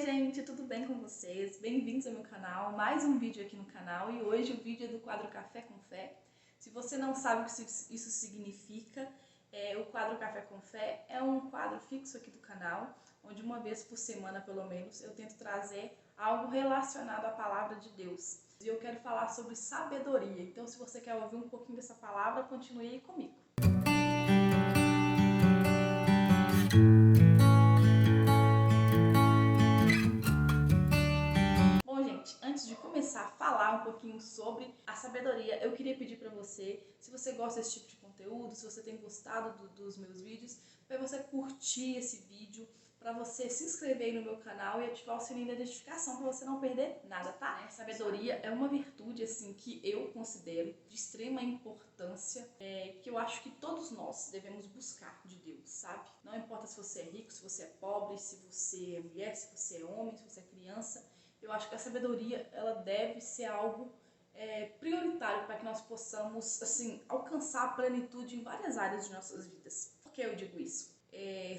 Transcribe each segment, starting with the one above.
Gente, tudo bem com vocês? Bem-vindos ao meu canal, mais um vídeo aqui no canal e hoje o vídeo é do quadro Café com Fé. Se você não sabe o que isso significa, o quadro Café com Fé é um quadro fixo aqui do canal, onde uma vez por semana, pelo menos, eu tento trazer algo relacionado à palavra de Deus. E eu quero falar sobre sabedoria, então se você quer ouvir um pouquinho dessa palavra, continue aí comigo. Antes de começar a falar um pouquinho sobre a sabedoria, eu queria pedir para você, se você gosta desse tipo de conteúdo, se você tem gostado dos meus vídeos, para você curtir esse vídeo, para você se inscrever aí no meu canal e ativar o sininho da notificação para você não perder nada, tá? A sabedoria é uma virtude assim que eu considero de extrema importância, que eu acho que todos nós devemos buscar de Deus, sabe? Não importa se você é rico, se você é pobre, se você é mulher, se você é homem, se você é criança. Eu acho que a sabedoria ela deve ser algo prioritário para que nós possamos assim, alcançar a plenitude em várias áreas de nossas vidas. Por que eu digo isso?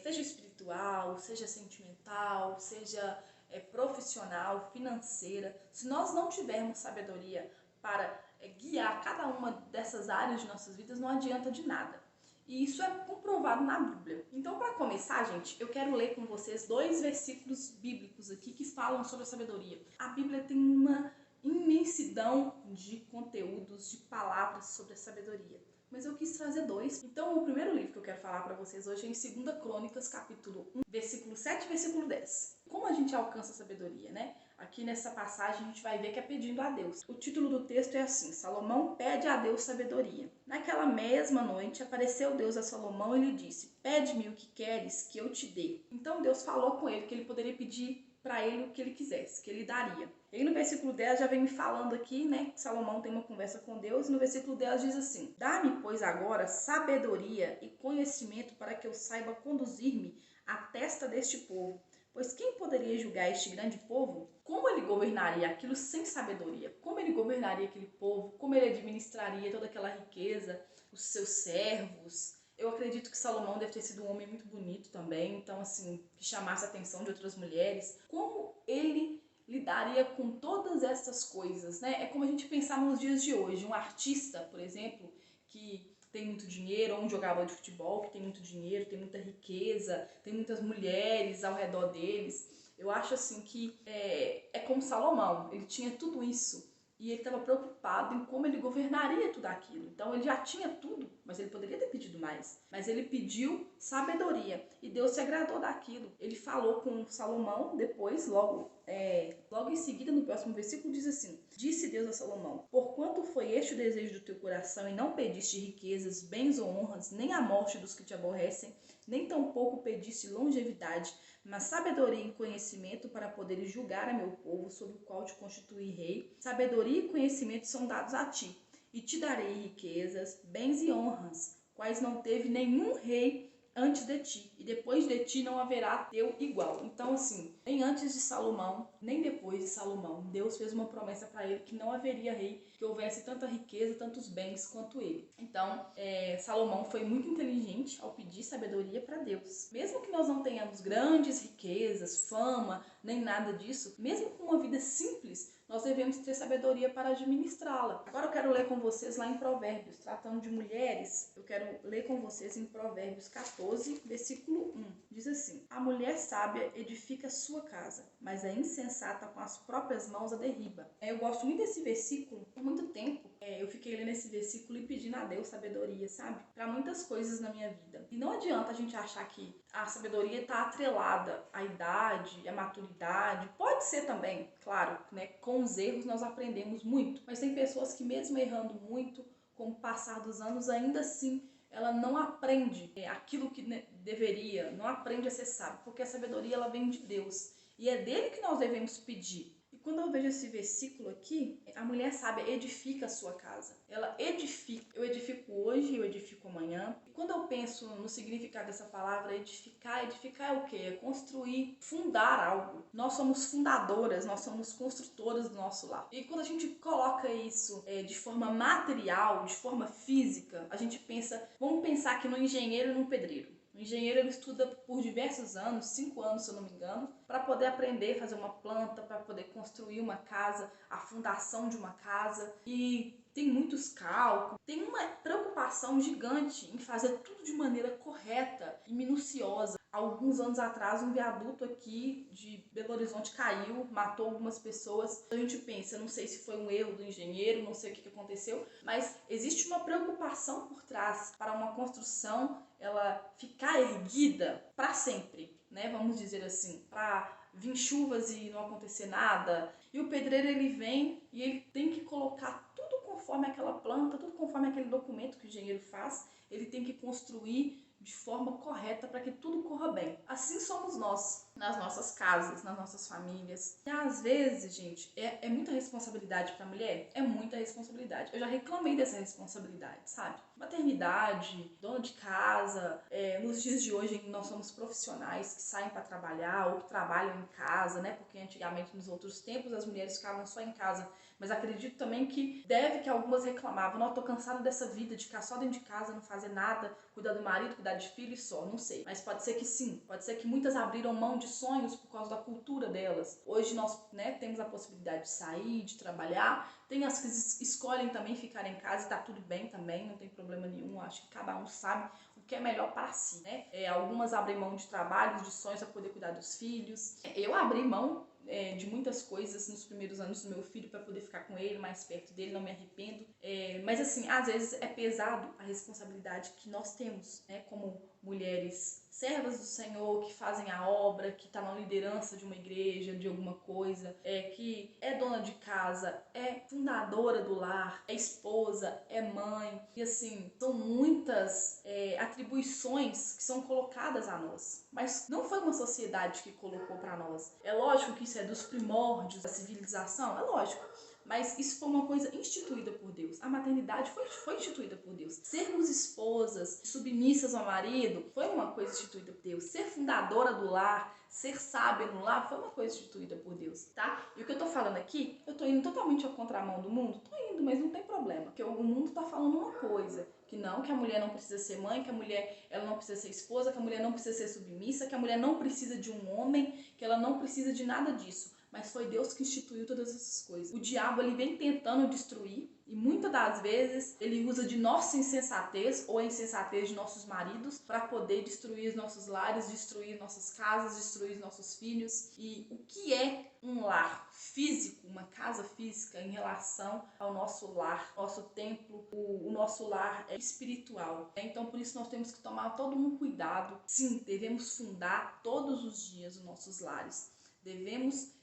Seja espiritual, seja sentimental, seja profissional, financeira. Se nós não tivermos sabedoria para guiar cada uma dessas áreas de nossas vidas, não adianta de nada. E isso é comprovado na Bíblia. Então, para começar, gente, eu quero ler com vocês 2 versículos bíblicos aqui que falam sobre a sabedoria. A Bíblia tem uma imensidão de conteúdos, de palavras sobre a sabedoria. Mas eu quis trazer 2. Então, o primeiro livro que eu quero falar para vocês hoje é em 2 Crônicas, capítulo 1, versículo 7 e versículo 10. Como a gente alcança a sabedoria, né? Aqui nessa passagem a gente vai ver que é pedindo a Deus. O título do texto é assim: Salomão pede a Deus sabedoria. Naquela mesma noite apareceu Deus a Salomão e lhe disse: pede-me o que queres que eu te dê. Então Deus falou com ele que ele poderia pedir para ele o que ele quisesse, que ele daria. E aí no versículo 10 já vem me falando aqui, né, que Salomão tem uma conversa com Deus, e no versículo 10 diz assim: dá-me, pois, agora sabedoria e conhecimento para que eu saiba conduzir-me à testa deste povo. Pois quem poderia julgar este grande povo? Como ele governaria aquilo sem sabedoria? Como ele governaria aquele povo? Como ele administraria toda aquela riqueza, os seus servos? Eu acredito que Salomão deve ter sido um homem muito bonito também, então assim, que chamasse a atenção de outras mulheres. Como ele lidaria com todas essas coisas, né? É como a gente pensar nos dias de hoje. Um artista, por exemplo, que tem muito dinheiro, ou um jogador de futebol que tem muito dinheiro, tem muita riqueza, tem muitas mulheres ao redor deles. Eu acho assim que é como Salomão, ele tinha tudo isso e ele estava preocupado em como ele governaria tudo aquilo. Então ele já tinha tudo, mas ele poderia ter pedido mais. Mas ele pediu sabedoria e Deus se agradou daquilo. Ele falou com Salomão depois, logo em seguida, no próximo versículo, diz assim: disse Deus a Salomão: porquanto foi este o desejo do teu coração e não pediste riquezas, bens ou honras, nem a morte dos que te aborrecem, nem tampouco pediste longevidade, mas sabedoria e conhecimento para poderes julgar a meu povo, sobre o qual te constituí rei. Sabedoria e conhecimento são dados a ti, e te darei riquezas, bens e honras, quais não teve nenhum rei antes de ti, e depois de ti não haverá teu igual. Então assim, nem antes de Salomão, nem depois de Salomão, Deus fez uma promessa para ele que não haveria rei que houvesse tanta riqueza, tantos bens quanto ele. Então, Salomão foi muito inteligente ao pedir sabedoria para Deus. Mesmo que nós não tenhamos grandes riquezas, fama, nem nada disso, mesmo com uma vida simples, nós devemos ter sabedoria para administrá-la. Agora eu quero ler com vocês lá em Provérbios, tratando de mulheres, eu quero ler com vocês em Provérbios 14, versículo 1. Diz assim: a mulher sábia edifica sua casa, mas a insensata com as próprias mãos a derriba. Eu gosto muito desse versículo. Por muito tempo eu fiquei lendo esse versículo e pedindo a Deus sabedoria, sabe? Para muitas coisas na minha vida. E não adianta a gente achar que a sabedoria está atrelada à idade, à maturidade. Pode ser também, claro, né? Com os erros nós aprendemos muito. Mas tem pessoas que mesmo errando muito, com o passar dos anos, ainda assim ela não aprende aquilo que deveria, não aprende a ser sábio, porque a sabedoria ela vem de Deus. E é dele que nós devemos pedir. E quando eu vejo esse versículo aqui, a mulher sábia edifica a sua casa. Ela edifica. Eu edifico hoje, eu edifico amanhã. E quando eu penso no significado dessa palavra, edificar é o quê? É construir, fundar algo. Nós somos fundadoras, nós somos construtoras do nosso lar. E quando a gente coloca isso de forma material, de forma física, a gente pensa, vamos pensar aqui no engenheiro e no pedreiro. O engenheiro ele estuda por diversos anos, 5 anos se eu não me engano, para poder aprender a fazer uma planta, para poder construir uma casa, a fundação de uma casa. E tem muitos cálculos, tem uma preocupação gigante em fazer tudo de maneira correta e minuciosa. Alguns anos atrás, um viaduto aqui de Belo Horizonte caiu, matou algumas pessoas. A gente pensa, não sei se foi um erro do engenheiro, não sei o que aconteceu, mas existe uma preocupação por trás para uma construção ela ficar erguida para sempre, né? Vamos dizer assim, para vir chuvas e não acontecer nada. E o pedreiro ele vem e ele tem que colocar tudo conforme aquela planta, tudo conforme aquele documento que o engenheiro faz. Ele tem que construir de forma correta para que tudo corra bem. Assim somos nós, nas nossas casas, nas nossas famílias. E às vezes, gente, é muita responsabilidade para a mulher? É muita responsabilidade. Eu já reclamei dessa responsabilidade, sabe? Maternidade, dona de casa, nos dias de hoje nós somos profissionais que saem para trabalhar ou que trabalham em casa, né? Porque antigamente, nos outros tempos, as mulheres ficavam só em casa. Mas acredito também que algumas reclamavam, não, eu tô cansada dessa vida de ficar só dentro de casa, não fazer nada, cuidar do marido, cuidar de filho e só, não sei. Mas pode ser que sim, pode ser que muitas abriram mão de sonhos por causa da cultura delas. Hoje nós, né, temos a possibilidade de sair, de trabalhar, tem as que escolhem também ficar em casa e tá tudo bem também, não tem problema nenhum, acho que cada um sabe o que é melhor para si, né? Algumas abrem mão de trabalhos, de sonhos para poder cuidar dos filhos. Eu abri mão de muitas coisas nos primeiros anos do meu filho para poder ficar com ele, mais perto dele, não me arrependo. Mas assim, às vezes é pesado a responsabilidade que nós temos, né, como mulheres servas do Senhor, que fazem a obra, que está na liderança de uma igreja, de alguma coisa, que é dona de casa, é fundadora do lar, é esposa, é mãe. E assim, são muitas atribuições que são colocadas a nós. Mas não foi uma sociedade que colocou para nós. É lógico que isso é dos primórdios da civilização, é lógico. Mas isso foi uma coisa instituída por Deus. A maternidade foi instituída por Deus. Sermos esposas, submissas ao marido, foi uma coisa instituída por Deus. Ser fundadora do lar, ser sábia no lar, foi uma coisa instituída por Deus, tá? E o que eu tô falando aqui, eu tô indo totalmente ao contramão do mundo? Tô indo, mas não tem problema. Porque o mundo tá falando uma coisa, que a mulher não precisa ser mãe, que a mulher ela não precisa ser esposa, que a mulher não precisa ser submissa, que a mulher não precisa de um homem, que ela não precisa de nada disso. Mas foi Deus que instituiu todas essas coisas. O diabo ele vem tentando destruir e muitas das vezes ele usa de nossa insensatez ou a insensatez de nossos maridos para poder destruir os nossos lares, destruir nossas casas, destruir nossos filhos. E o que é um lar físico, uma casa física em relação ao nosso lar, nosso templo, o nosso lar é espiritual. Então por isso nós temos que tomar todo um cuidado. Sim, devemos fundar todos os dias os nossos lares. Devemos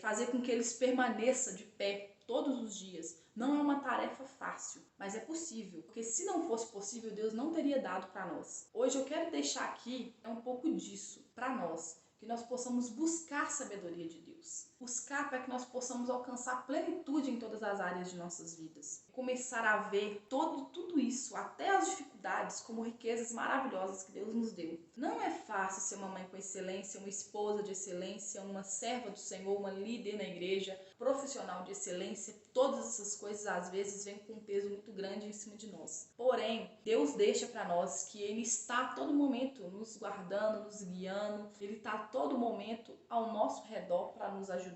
fazer com que eles permaneçam de pé todos os dias. Não é uma tarefa fácil, mas é possível, porque se não fosse possível, Deus não teria dado para nós. Hoje eu quero deixar aqui um pouco disso para nós, que nós possamos buscar sabedoria de Deus. Buscar para que nós possamos alcançar plenitude em todas as áreas de nossas vidas. Começar a ver tudo isso, até as dificuldades, como riquezas maravilhosas que Deus nos deu. Não é fácil ser uma mãe com excelência, uma esposa de excelência, uma serva do Senhor, uma líder na igreja, profissional de excelência. Todas essas coisas às vezes vêm com um peso muito grande em cima de nós. Porém, Deus deixa para nós que Ele está a todo momento nos guardando, nos guiando. Ele está a todo momento ao nosso redor para nos ajudar.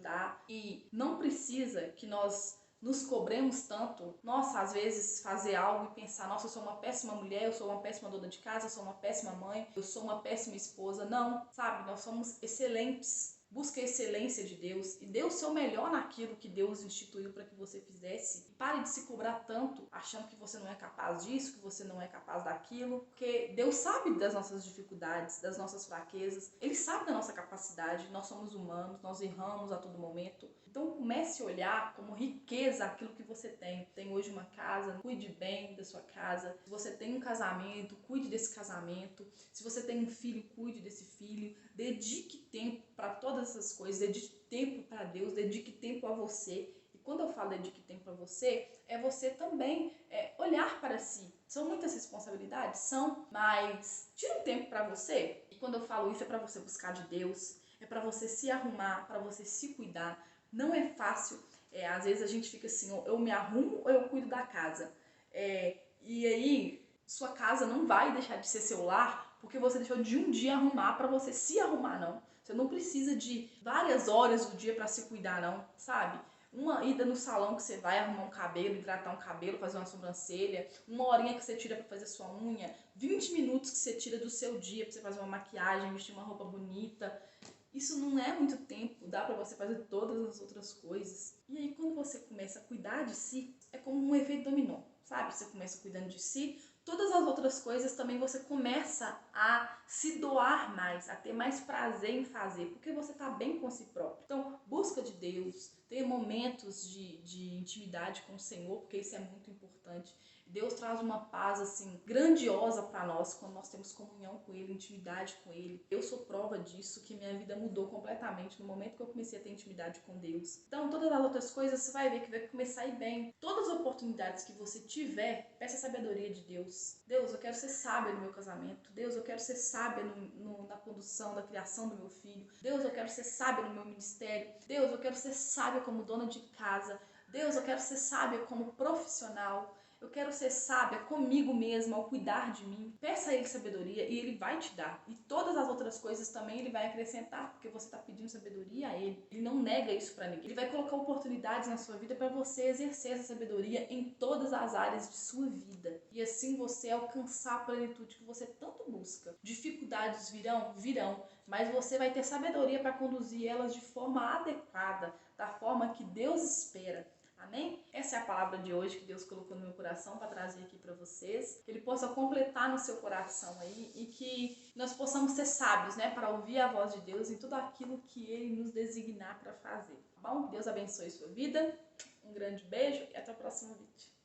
E não precisa que nós nos cobremos tanto. Nossa, às vezes fazer algo e pensar, nossa, eu sou uma péssima mulher, eu sou uma péssima dona de casa, eu sou uma péssima mãe, eu sou uma péssima esposa. Não, sabe? Nós somos excelentes. Busque a excelência de Deus e dê o seu melhor naquilo que Deus instituiu para que você fizesse. Pare de se cobrar tanto, achando que você não é capaz disso, que você não é capaz daquilo, porque Deus sabe das nossas dificuldades, das nossas fraquezas. Ele sabe da nossa capacidade, nós somos humanos, nós erramos a todo momento. Então comece a olhar como riqueza aquilo que você tem. Tem hoje uma casa, cuide bem da sua casa. Se você tem um casamento, cuide desse casamento. Se você tem um filho, cuide desse filho. Dedique tempo para todas essas coisas, dedique tempo para Deus, dedique tempo a você. E quando eu falo dedique tempo para você, é você também olhar para si. São muitas responsabilidades? São, mas tira um tempo para você. E quando eu falo isso, é para você buscar de Deus, é para você se arrumar, para você se cuidar. Não é fácil, às vezes a gente fica assim, eu me arrumo ou eu cuido da casa. E aí, sua casa não vai deixar de ser seu lar porque você deixou de um dia arrumar para você se arrumar, não. Você não precisa de várias horas do dia para se cuidar, não, sabe? Uma ida no salão que você vai arrumar um cabelo, hidratar um cabelo, fazer uma sobrancelha, uma horinha que você tira para fazer sua unha, 20 minutos que você tira do seu dia para você fazer uma maquiagem, vestir uma roupa bonita. Isso não é muito tempo, dá pra você fazer todas as outras coisas. E aí quando você começa a cuidar de si, é como um efeito dominó, sabe? Você começa cuidando de si, todas as outras coisas também você começa a se doar mais, a ter mais prazer em fazer, porque você tá bem com si próprio. Então, busca de Deus, tenha momentos de intimidade com o Senhor, porque isso é muito importante. Deus traz uma paz assim grandiosa para nós quando nós temos comunhão com Ele, intimidade com Ele. Eu sou prova disso, que minha vida mudou completamente no momento que eu comecei a ter intimidade com Deus. Então, todas as outras coisas você vai ver que vai começar a ir bem. Todas as oportunidades que você tiver, peça a sabedoria de Deus. Deus, eu quero ser sábia no meu casamento. Deus, eu quero ser sábia na condução, da criação do meu filho. Deus, eu quero ser sábia no meu ministério. Deus, eu quero ser sábia como dona de casa. Deus, eu quero ser sábia como profissional. Eu quero ser sábia comigo mesma ao cuidar de mim. Peça a Ele sabedoria e Ele vai te dar. E todas as outras coisas também Ele vai acrescentar, porque você está pedindo sabedoria a Ele. Ele não nega isso para ninguém. Ele vai colocar oportunidades na sua vida para você exercer essa sabedoria em todas as áreas de sua vida. E assim você alcançar a plenitude que você tanto busca. Dificuldades virão? Virão. Mas você vai ter sabedoria para conduzir elas de forma adequada, da forma que Deus espera. Amém? Essa é a palavra de hoje que Deus colocou no meu coração para trazer aqui para vocês. Que Ele possa completar no seu coração aí e que nós possamos ser sábios, né? Para ouvir a voz de Deus em tudo aquilo que Ele nos designar para fazer. Tá bom? Deus abençoe sua vida. Um grande beijo e até o próximo vídeo.